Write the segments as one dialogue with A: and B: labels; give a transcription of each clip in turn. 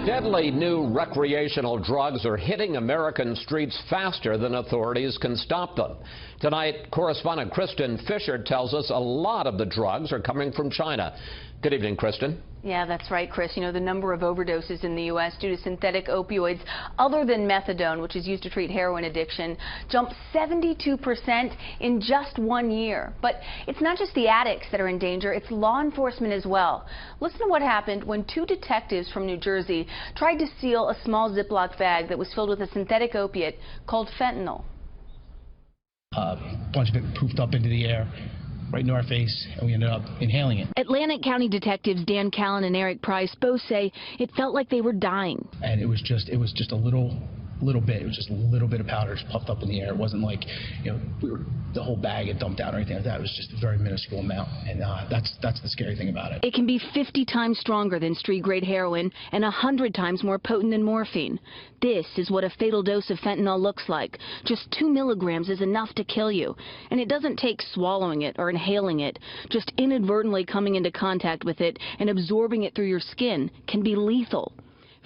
A: Deadly new recreational drugs are hitting American streets faster than authorities can stop them. Tonight, correspondent Kristin Fisher tells us a lot of the drugs are coming from China. Good evening, Kristin.
B: Yeah, that's right, Chris. You know, the number of overdoses in the U.S. due to synthetic opioids other than methadone, which is used to treat heroin addiction, jumped 72% in just 1 year. But it's not just the addicts that are in danger, it's law enforcement as well. Listen to what happened when two detectives from New Jersey tried to seal a small Ziploc bag that was filled with a synthetic opiate called fentanyl.
C: A bunch of it poofed up into the air, right into our face, and we ended up inhaling it.
D: Atlantic County detectives Dan Callen and Eric Price both say it felt like they were dying.
C: And it was just a little bit. It was just a little bit of powder just puffed up in the air. It wasn't like, the whole bag had dumped out or anything like that. It was just a very minuscule amount, and that's the scary thing about it.
D: It can be 50 times stronger than street-grade heroin and 100 times more potent than morphine. This is what a fatal dose of fentanyl looks like. Just 2 milligrams is enough to kill you. And it doesn't take swallowing it or inhaling it. Just inadvertently coming into contact with it and absorbing it through your skin can be lethal.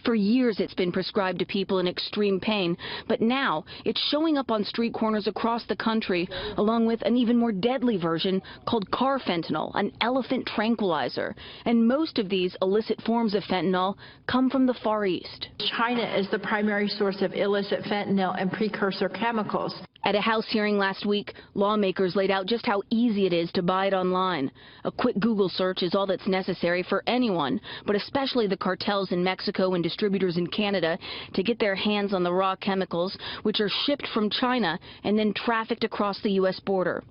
D: For years, it's been prescribed to people in extreme pain, but now it's showing up on street corners across the country, along with an even more deadly version called carfentanil, an elephant tranquilizer. And most of these illicit forms of fentanyl come from the Far East.
E: China is the primary source of illicit fentanyl and precursor chemicals.
D: At a House hearing last week, lawmakers laid out just how easy it is to buy it online. A quick Google search is all that's necessary for anyone, but especially the cartels in Mexico and distributors in Canada, to get their hands on the raw chemicals, which are shipped from China and then trafficked across the U.S. border.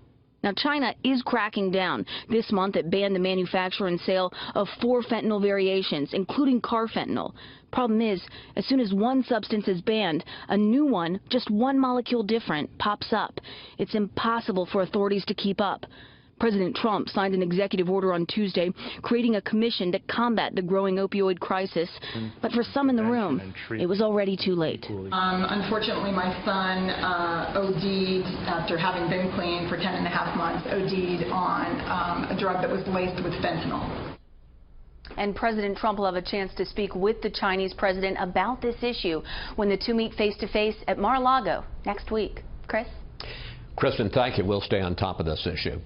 D: Now, China is cracking down. This month, it banned the manufacture and sale of 4 fentanyl variations, including carfentanil. Problem is, as soon as one substance is banned, a new one, just one molecule different, pops up. It's impossible for authorities to keep up. President Trump signed an executive order on Tuesday creating a commission to combat the growing opioid crisis. But for some in the room, it was already too late.
F: Unfortunately, my son OD'd after having been clean for 10.5 months, OD'd on a drug that was laced with fentanyl.
B: And President Trump will have a chance to speak with the Chinese president about this issue when the two meet face-to-face at Mar-a-Lago next week. Chris?
A: Kristin, thank you. We'll stay on top of this issue.